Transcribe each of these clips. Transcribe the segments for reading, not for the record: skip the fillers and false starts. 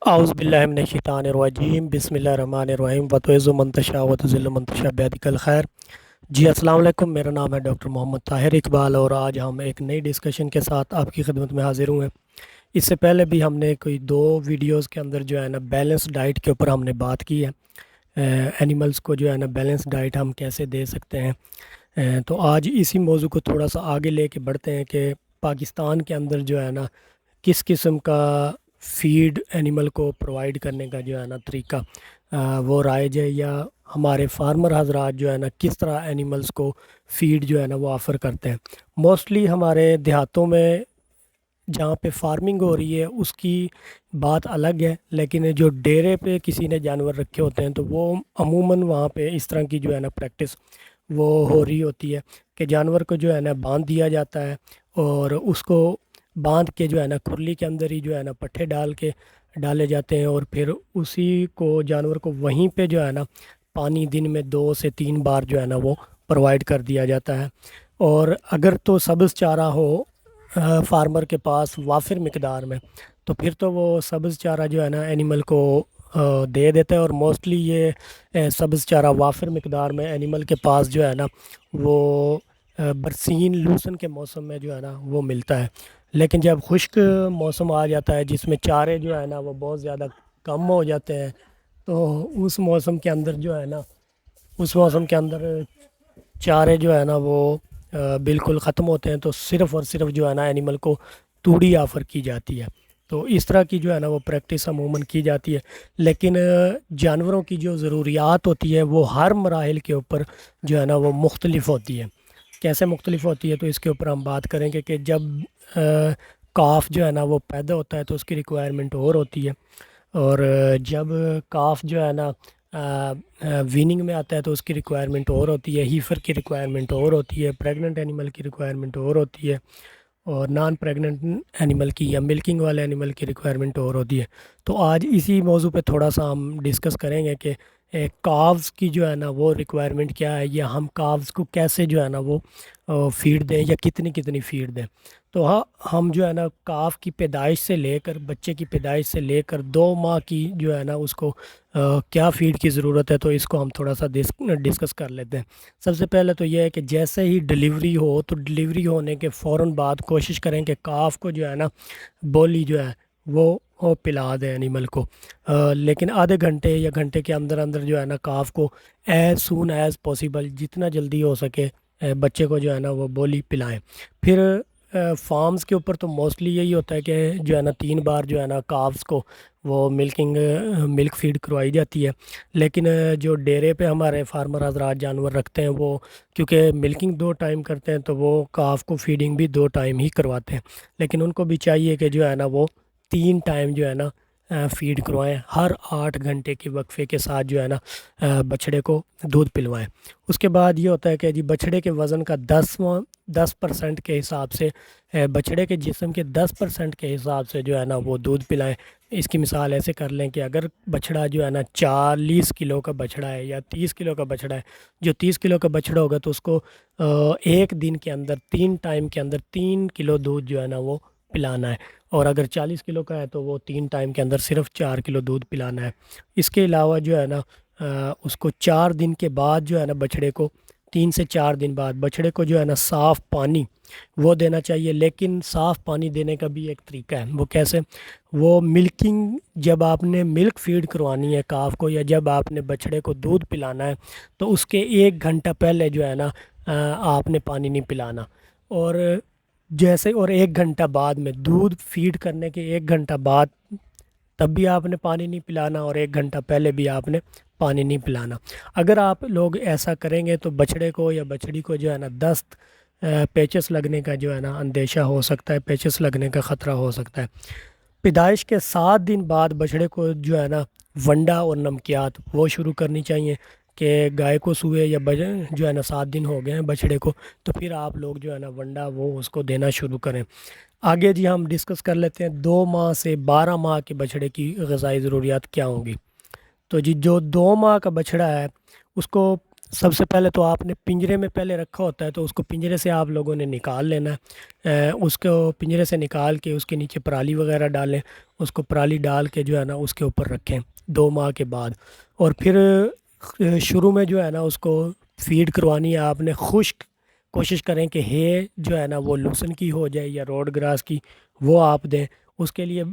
اعوذ باللہ من الشیطان الرجیم بسم اللہ الرحمن الرحیم وتعز من تشاء وتذل من تشاء بیدک الخیر۔ جی السلام علیکم، میرا نام ہے ڈاکٹر محمد طاہر اقبال اور آج ہم ایک نئی ڈسکشن کے ساتھ آپ کی خدمت میں حاضر ہوئے ہیں۔ اس سے پہلے بھی ہم نے کوئی دو ویڈیوز کے اندر جو ہے نا بیلنس ڈائٹ کے اوپر ہم نے بات کی ہے، اینیملز کو جو ہے نا بیلنس ڈائٹ ہم کیسے دے سکتے ہیں۔ تو آج اسی موضوع کو تھوڑا سا آگے لے کے بڑھتے ہیں کہ پاکستان کے اندر جو ہے نا کس قسم کا فیڈ اینیمل کو پرووائڈ کرنے کا جو ہے نا طریقہ وہ رائج ہے، یا ہمارے فارمر حضرات جو ہے نا کس طرح اینیملز کو فیڈ جو ہے نا وہ آفر کرتے ہیں۔ موسٹلی ہمارے دیہاتوں میں جہاں پہ فارمنگ ہو رہی ہے اس کی بات الگ ہے، لیکن جو ڈیرے پہ کسی نے جانور رکھے ہوتے ہیں تو وہ عموماً وہاں پہ اس طرح کی جو ہے نا پریکٹس وہ ہو رہی ہوتی ہے کہ جانور کو جو ہے نا باندھ دیا جاتا ہے اور اس کو باندھ کے جو ہے نا کھرلی کے اندر ہی جو ہے نا پٹھے ڈالے جاتے ہیں، اور پھر اسی کو جانور کو وہیں پہ جو ہے نا پانی دن میں 2 سے 3 بار جو ہے نا وہ پرووائڈ کر دیا جاتا ہے۔ اور اگر تو سبز چارہ ہو فارمر کے پاس وافر مقدار میں، تو پھر تو وہ سبز چارہ جو ہے نا اینیمل کو دے دیتا ہے، اور موسٹلی یہ سبز چارہ وافر مقدار میں اینیمل کے پاس جو ہے نا وہ برسین لوسن کے موسم میں جو ہے نا وہ ملتا ہے۔ لیکن جب خشک موسم آ جاتا ہے جس میں چارے جو ہے نا وہ بہت زیادہ کم ہو جاتے ہیں، تو اس موسم کے اندر جو ہے نا چارے جو ہے نا وہ بالکل ختم ہوتے ہیں، تو صرف اور صرف جو ہے نا اینیمل کو توڑی آفر کی جاتی ہے۔ تو اس طرح کی جو ہے نا وہ پریکٹس عموماً کی جاتی ہے، لیکن جانوروں کی جو ضروریات ہوتی ہے وہ ہر مراحل کے اوپر جو ہے نا وہ مختلف ہوتی ہے۔ کیسے مختلف ہوتی ہے تو اس کے اوپر ہم بات کریں گے کہ جب کاف جو ہے نا وہ پیدا ہوتا ہے تو اس کی ریکوائرمنٹ اور ہوتی ہے، اور جب کاف جو ہے نا ویننگ میں آتا ہے تو اس کی ریکوائرمنٹ اور ہوتی ہے، ہیفر کی ریکوائرمنٹ اور ہوتی ہے، پریگننٹ اینیمل کی ریکوائرمنٹ اور ہوتی ہے، اور نان پریگننٹ اینیمل کی یا ملکنگ والے اینیمل کی ریکوائرمنٹ اور ہوتی ہے۔ تو آج اسی موضوع پہ تھوڑا سا ہم ڈسکس کریں گے کہ کاوز کی جو ہے نا وہ ریکوائرمنٹ کیا ہے، یا ہم کاوز کو کیسے جو ہے نا وہ فیڈ دیں یا کتنی کتنی فیڈ دیں۔ تو ہم جو ہے نا کاف کی پیدائش سے لے کر بچے کی پیدائش سے لے کر 2 ماہ کی جو ہے نا اس کو کیا فیڈ کی ضرورت ہے، تو اس کو ہم تھوڑا سا ڈسکس کر لیتے ہیں۔ سب سے پہلے تو یہ ہے کہ جیسے ہی ڈلیوری ہو تو ڈلیوری ہونے کے فوراً بعد کوشش کریں کہ کاف کو جو ہے نا بولی جو ہے وہ پلا دیں اینیمل کو، لیکن آدھے گھنٹے یا گھنٹے کے اندر اندر جو ہے نا کاف کو ایز سون ایز پاسیبل جتنا جلدی ہو سکے بچے کو جو ہے نا وہ بولی پلائیں۔ پھر فارمز کے اوپر تو موسٹلی یہی ہوتا ہے کہ جو ہے نا 3 بار جو ہے نا کاوز کو وہ ملک فیڈ کروائی جاتی ہے، لیکن جو ڈیرے پہ ہمارے فارمر حضرات جانور رکھتے ہیں وہ کیونکہ ملکنگ 2 ٹائم کرتے ہیں تو وہ کاف کو فیڈنگ بھی 2 ٹائم ہی کرواتے ہیں، لیکن ان کو بھی چاہیے کہ جو ہے نا وہ 3 ٹائم جو ہے نا فیڈ کروائیں، ہر 8 گھنٹے کے وقفے کے ساتھ جو ہے نا بچھڑے کو دودھ پلوائیں۔ اس کے بعد یہ ہوتا ہے کہ جی بچھڑے کے وزن کا 10% کے حساب سے بچھڑے کے جسم کے 10% کے حساب سے جو ہے نا وہ دودھ پلائیں۔ اس کی مثال ایسے کر لیں کہ اگر بچھڑا جو ہے نا 40 کلو کا بچھڑا ہے یا 30 کلو کا بچھڑا ہے، جو 30 کلو کا بچھڑا ہوگا تو اس کو 1 دن کے اندر 3 ٹائم کے اندر 3 کلو دودھ جو ہے نا وہ پلانا ہے، اور اگر 40 کلو کا ہے تو وہ 3 ٹائم کے اندر صرف 4 کلو دودھ پلانا ہے۔ اس کے علاوہ جو ہے نا اس کو 4 دن کے بعد جو ہے نا بچھڑے کو 3 سے 4 دن بعد بچھڑے کو جو ہے نا صاف پانی وہ دینا چاہیے، لیکن صاف پانی دینے کا بھی ایک طریقہ ہے۔ وہ کیسے؟ وہ ملکنگ جب آپ نے ملک فیڈ کروانی ہے کاف کو، یا جب آپ نے بچھڑے کو دودھ پلانا ہے تو اس کے 1 گھنٹہ پہلے جو ہے نا آپ نے پانی نہیں پلانا، اور 1 گھنٹہ بعد میں دودھ فیڈ کرنے کے 1 گھنٹہ بعد تب بھی آپ نے پانی نہیں پلانا، اور 1 گھنٹہ پہلے بھی آپ نے پانی نہیں پلانا۔ اگر آپ لوگ ایسا کریں گے تو بچھڑے کو یا بچڑی کو جو ہے نا دست پیچس لگنے کا جو ہے نا اندیشہ ہو سکتا ہے، پیچس لگنے کا خطرہ ہو سکتا ہے۔ پیدائش کے 7 دن بعد بچھڑے کو جو ہے نا ونڈا اور نمکیات وہ شروع کرنی چاہیے، کہ گائے کو سوئے یا جو ہے نا 7 دن ہو گئے ہیں بچھڑے کو، تو پھر آپ لوگ جو ہے نا ونڈا وہ اس کو دینا شروع کریں۔ آگے جی ہم ڈسکس کر لیتے ہیں 2 ماہ سے 12 ماہ کے بچھڑے کی غذائی ضروریات کیا ہوں گی۔ تو جی جو 2 ماہ کا بچھڑا ہے اس کو سب سے پہلے تو آپ نے پنجرے میں پہلے رکھا ہوتا ہے، تو اس کو پنجرے سے آپ لوگوں نے نکال لینا ہے۔ اس کو پنجرے سے نکال کے اس کے نیچے پرالی وغیرہ ڈالیں، اس کو پرالی ڈال کے جو ہے نا اس کے اوپر رکھیں 2 ماہ کے بعد۔ اور پھر شروع میں جو ہے نا اس کو فیڈ کروانی ہے آپ نے خشک، کوشش کریں کہ ہے جو ہے نا وہ لوسن کی ہو جائے یا روڈ گراس کی، وہ آپ دیں اس کے لیے۔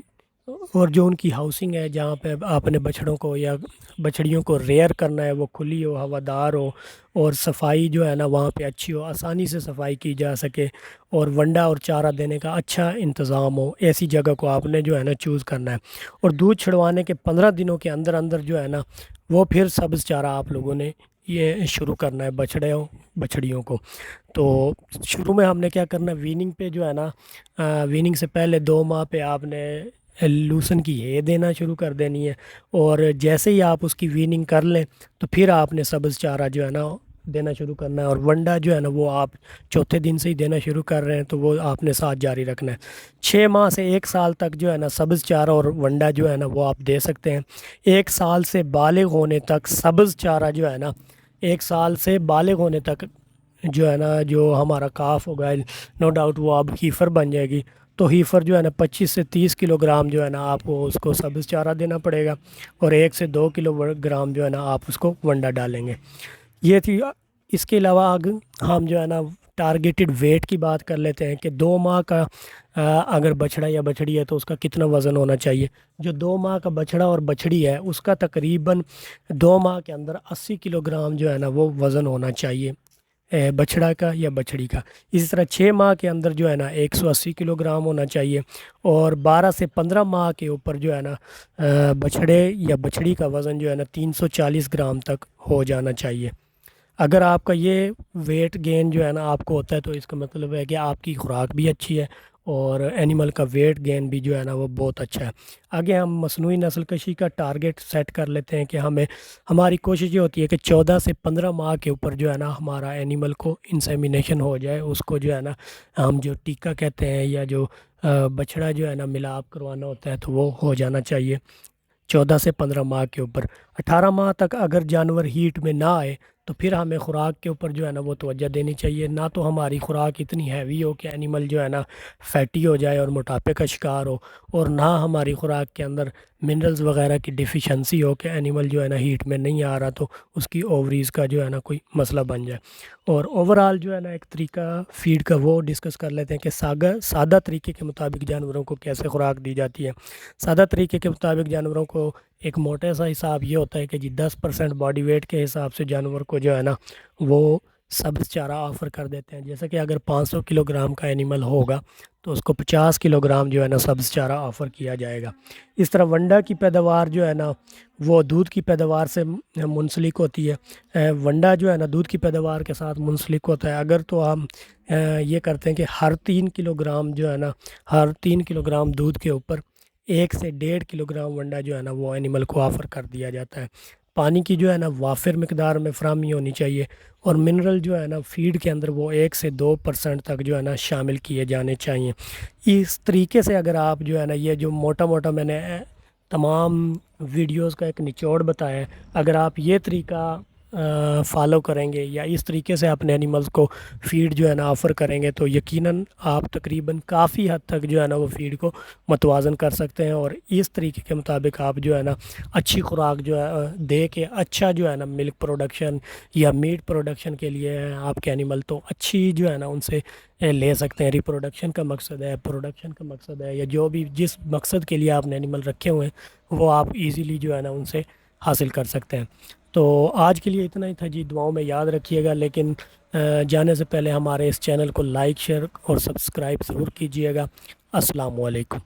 اور جو ان کی ہاؤسنگ ہے جہاں پہ آپ نے بچھڑوں کو یا بچھڑیوں کو ریئر کرنا ہے، وہ کھلی ہو، ہوادار ہو، اور صفائی جو ہے نا وہاں پہ اچھی ہو، آسانی سے صفائی کی جا سکے، اور ونڈا اور چارہ دینے کا اچھا انتظام ہو، ایسی جگہ کو آپ نے جو ہے نا چوز کرنا ہے۔ اور دودھ چھڑوانے کے 15 دنوں کے اندر اندر جو ہے نا وہ پھر سبز چارہ آپ لوگوں نے یہ شروع کرنا ہے بچھڑیوں کو۔ تو شروع میں ہم نے کیا کرنا ہے، ویننگ پہ جو ہے نا ویننگ سے پہلے 2 ماہ پہ آپ نے لوسن کی ہے دینا شروع کر دینی ہے، اور جیسے ہی آپ اس کی ویننگ کر لیں تو پھر آپ نے سبز چارہ جو ہے نا دینا شروع کرنا ہے، اور ونڈا جو ہے نا وہ آپ چوتھے دن سے ہی دینا شروع کر رہے ہیں تو وہ آپ نے ساتھ جاری رکھنا ہے۔ 6 ماہ سے 1 سال تک جو ہے نا سبز چارہ اور ونڈا جو ہے نا وہ آپ دے سکتے ہیں۔ 1 سال سے بالغ ہونے تک سبز چارہ جو ہے نا 1 سال سے بالغ ہونے تک جو ہے نا جو ہمارا کاف ہوگا، نو ڈاؤٹ وہ اب ہیفر بن جائے گی، تو ہیفر جو ہے نا 25 سے 30 کلو گرام جو ہے نا آپ کو اس کو سبز چارہ دینا پڑے گا، اور 1 سے 2 کلو گرام جو ہے نا آپ اس کو ونڈا ڈالیں گے۔ یہ تھی۔ اس کے علاوہ ہم جو ہے نا ٹارگیٹڈ ویٹ کی بات کر لیتے ہیں کہ 2 ماہ کا اگر بچھڑا یا بچھڑی ہے تو اس کا کتنا وزن ہونا چاہیے۔ جو 2 ماہ کا بچھڑا اور بچھڑی ہے اس کا تقریباً 2 ماہ کے اندر 80 کلو گرام جو ہے نا وہ وزن ہونا چاہیے، بچھڑا کا یا بچھڑی کا۔ اسی طرح 6 ماہ کے اندر جو ہے نا 180 کلو گرام ہونا چاہیے، اور 12 سے 15 ماہ کے اوپر جو ہے نا بچھڑے یا بچھڑی کا وزن جو ہے نا 340 گرام تک ہو جانا چاہیے۔ اگر آپ کا یہ ویٹ گین جو ہے نا آپ کو ہوتا ہے تو اس کا مطلب ہے کہ آپ کی خوراک بھی اچھی ہے، اور اینیمل کا ویٹ گین بھی جو ہے نا وہ بہت اچھا ہے۔ آگے ہم مصنوعی نسل کشی کا ٹارگیٹ سیٹ کر لیتے ہیں کہ ہماری کوشش یہ ہوتی ہے کہ 14 سے 15 ماہ کے اوپر جو ہے نا ہمارا اینیمل کو انسیمینیشن ہو جائے، اس کو جو ہے نا ہم جو ٹیکہ کہتے ہیں یا جو بچھڑا جو ہے نا ملاپ کروانا ہوتا ہے تو وہ ہو جانا چاہیے 14 سے 15 ماہ کے اوپر۔ 18 ماہ تک اگر جانور ہیٹ میں نہ آئے تو پھر ہمیں خوراک کے اوپر جو ہے نا وہ توجہ دینی چاہیے، نہ تو ہماری خوراک اتنی ہیوی ہو کہ اینیمل جو ہے نا فیٹی ہو جائے اور موٹاپے کا شکار ہو، اور نہ ہماری خوراک کے اندر منرلز وغیرہ کی ڈیفیشنسی ہو کہ اینیمل جو ہے نا ہیٹ میں نہیں آ رہا تو اس کی اووریز کا جو ہے نا کوئی مسئلہ بن جائے۔ اور اوورال جو ہے نا ایک طریقہ فیڈ کا وہ ڈسکس کر لیتے ہیں کہ سادہ طریقے کے مطابق جانوروں کو کیسے خوراک دی جاتی ہے۔ سادہ طریقے کے مطابق جانوروں کو ایک موٹے سا حساب یہ ہوتا ہے کہ 10% باڈی ویٹ کے حساب سے جانور کو جو ہے نا وہ سبز چارہ آفر کر دیتے ہیں۔ جیسا کہ اگر 500 کلو گرام کا اینیمل ہوگا تو اس کو 50 کلو گرام جو ہے نا سبز چارہ آفر کیا جائے گا۔ اس طرح ونڈا کی پیداوار جو ہے نا وہ دودھ کی پیداوار سے منسلک ہوتی ہے۔ ونڈا جو ہے نا دودھ کی پیداوار کے ساتھ منسلک ہوتا ہے۔ اگر تو ہم یہ کرتے ہیں کہ ہر 3 کلو گرام جو ہے نا ہر 3 کلو گرام دودھ کے اوپر 1 سے 1.5 کلو گرام ونڈا جو ہے نا وہ اینیمل کو آفر کر دیا جاتا ہے۔ پانی کی جو ہے نا وافر مقدار میں فراہمی ہونی چاہیے، اور منرل جو ہے نا فیڈ کے اندر وہ 1 سے 2% تک جو ہے نا شامل کیے جانے چاہیے۔ اس طریقے سے اگر آپ جو ہے نا یہ جو موٹا میں نے تمام ویڈیوز کا ایک نچوڑ بتایا ہے، اگر آپ یہ طریقہ فالو کریں گے یا اس طریقے سے اپنے اینیملز کو فیڈ جو ہے نا آفر کریں گے تو یقیناً آپ تقریباً کافی حد تک جو ہے نا وہ فیڈ کو متوازن کر سکتے ہیں، اور اس طریقے کے مطابق آپ جو ہے نا اچھی خوراک جو ہے دے کے اچھا جو ہے نا ملک پروڈکشن یا میٹ پروڈکشن کے لیے آپ کے اینیمل تو اچھی جو ہے نا ان سے لے سکتے ہیں۔ ریپروڈکشن کا مقصد ہے، پروڈکشن کا مقصد ہے، یا جو بھی جس مقصد کے لیے آپ نے اینیمل رکھے ہوئے ہیں وہ آپ ایزیلی جو ہے نا ان سے حاصل کر سکتے ہیں۔ تو آج کے لیے اتنا ہی تھا جی، دعاؤں میں یاد رکھیے گا، لیکن جانے سے پہلے ہمارے اس چینل کو لائک، شیئر اور سبسکرائب ضرور کیجیے گا۔ السلام علیکم۔